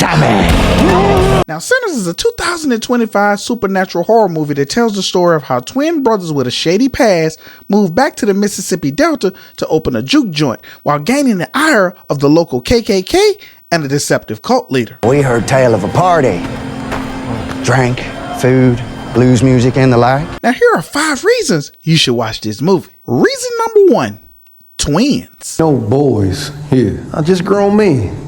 Sammie. Now, Sinners is a 2025 supernatural horror movie that tells the story of how twin brothers with a shady past moved back to the Mississippi Delta to open a juke joint while gaining the ire of the local KKK and a deceptive cult leader. We heard tale of a party. Drink, food, blues music, and the like. Now, here are 5 reasons you should watch this movie. Reason number 1, twins. No boys here. I just grown men.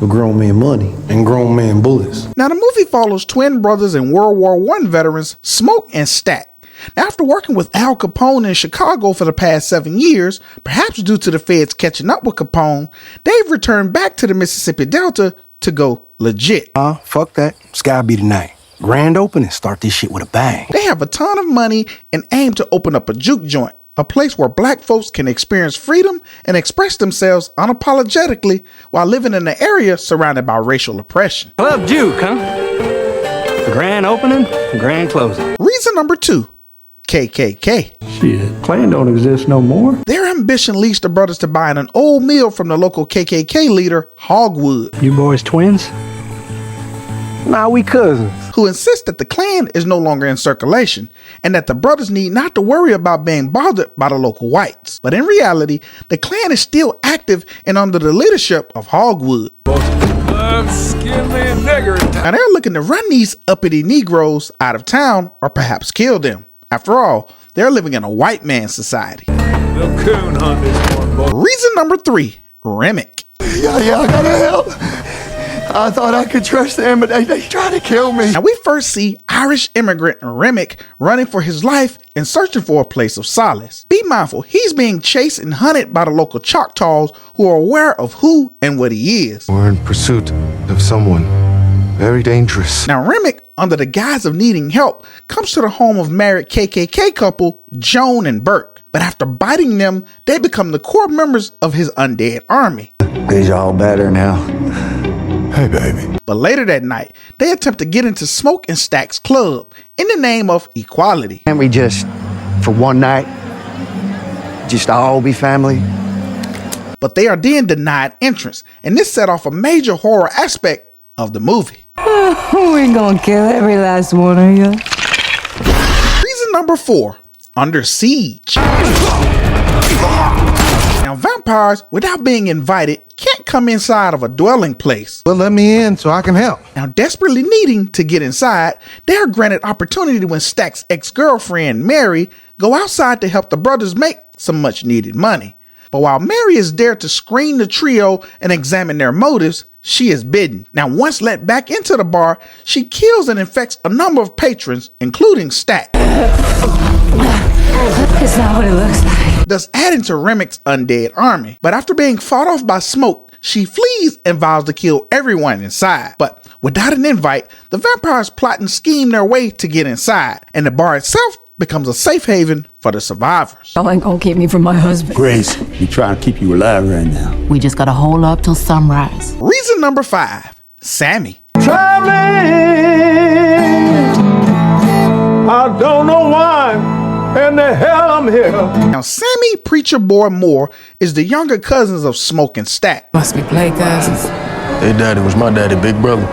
With grown men money and grown men bullets. Now, the movie follows twin brothers and World War I veterans Smoke and Stack. Now, after working with Al Capone in Chicago for the past 7 years, perhaps due to the feds catching up with Capone, they've returned back to the Mississippi Delta to go legit. Fuck that. Sky be the night. Grand opening, start this shit with a bang. They have a ton of money and aim to open up a juke joint, a place where black folks can experience freedom and express themselves unapologetically while living in an area surrounded by racial oppression. Club Juke, huh? Grand opening, grand closing. Reason number 2, KKK. Shit, Klan don't exist no more. Their ambition leads the brothers to buying an old mill from the local KKK leader, Hogwood. You boys twins? Nah, we cousins. Who insists that the Klan is no longer in circulation and that the brothers need not to worry about being bothered by the local whites. But in reality, the Klan is still active and under the leadership of Hogwood. And they're looking to run these uppity Negroes out of town or perhaps kill them. After all, they're living in a white man's society. Reason number 3, Remmick. Yeah, I gotta help. I thought I could trust them, but they tried to kill me. Now, we first see Irish immigrant Remmick running for his life and searching for a place of solace. Be mindful, he's being chased and hunted by the local Choctaws who are aware of who and what he is. We're in pursuit of someone very dangerous. Now, Remmick, under the guise of needing help, comes to the home of married KKK couple Joan and Burke. But after biting them, they become the core members of his undead army. He's all better now. Hey, baby. But later that night, they attempt to get into Smoke and Stack's club in the name of equality. Can't we just, for one night, just all be family? But they are then denied entrance, and this set off a major horror aspect of the movie. We're gonna kill every last one of you. Reason number 4, Under Siege. Now, vampires, without being invited, can't come inside of a dwelling place. Well, let me in so I can help. Now, desperately needing to get inside, they are granted opportunity when Stack's ex-girlfriend, Mary, go outside to help the brothers make some much-needed money. But while Mary is there to screen the trio and examine their motives, she is bidden. Now, once let back into the bar, she kills and infects a number of patrons, including Stack. It's not what it looks like. Thus adding to Remmick's undead army. But after being fought off by Smoke, she flees and vows to kill everyone inside. But without an invite, the vampires plot and scheme their way to get inside, and the bar itself becomes a safe haven for the survivors. Y'all ain't gonna keep me from my husband. Grace, we trying to keep you alive right now. We just gotta hold up till sunrise. Reason number 5, Sammie. Sammie, I don't know why in the hell I'm here. Now, Sammie Preacher Boy Moore is the younger cousins of Smoke and Stack. Must be play cousins. Hey, daddy was my daddy, big brother.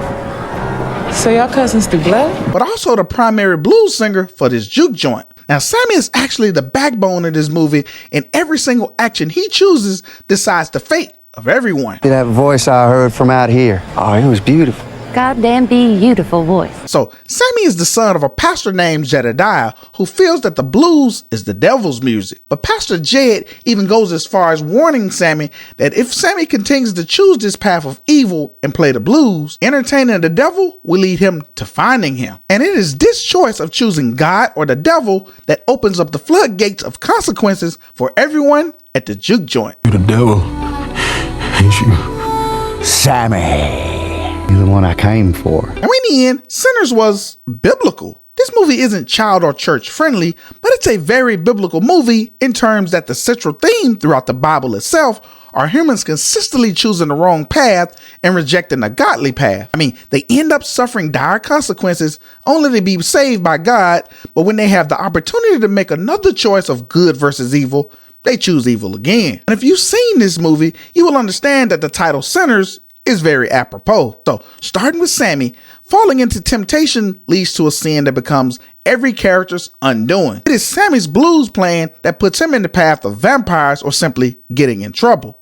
So y'all cousins through blood? But also the primary blues singer for this juke joint. Now, Sammie is actually the backbone of this movie, and every single action he chooses decides the fate of everyone. That voice I heard from out here. Oh, it was beautiful. Goddamn beautiful voice. So, Sammie is the son of a pastor named Jedediah who feels that the blues is the devil's music. But Pastor Jed even goes as far as warning Sammie that if Sammie continues to choose this path of evil and play the blues, entertaining the devil will lead him to finding him. And it is this choice of choosing God or the devil that opens up the floodgates of consequences for everyone at the juke joint. You the devil, ain't you? Sammie. You're the one I came for. Now, in the end, Sinners was biblical. This movie isn't child or church friendly, but it's a very biblical movie in terms that the central theme throughout the Bible itself are humans consistently choosing the wrong path and rejecting a godly path. I mean, they end up suffering dire consequences only to be saved by God, but when they have the opportunity to make another choice of good versus evil, they choose evil again. And if you've seen this movie, you will understand that the title Sinners is very apropos. So, starting with Sammie, falling into temptation leads to a sin that becomes every character's undoing. It is Sammie's blues playing that puts him in the path of vampires or simply getting in trouble.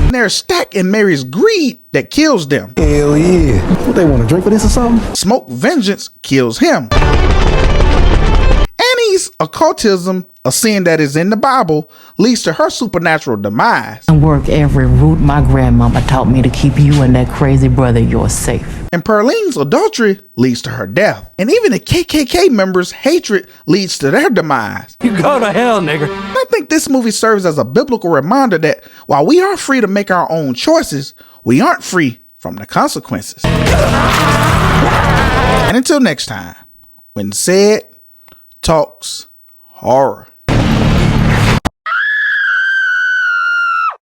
And there's Stack and Mary's greed that kills them. Hell yeah. What, they want to drink with this or something? Smoke vengeance kills him. Annie's occultism, a sin that is in the Bible, leads to her supernatural demise. And work every route my grandmama taught me to keep you and that crazy brother of yours safe. And Perline's adultery leads to her death. And even the KKK members' hatred leads to their demise. You go to hell, nigger. I think this movie serves as a biblical reminder that while we are free to make our own choices, we aren't free from the consequences. And until next time, when CEDtalks horror.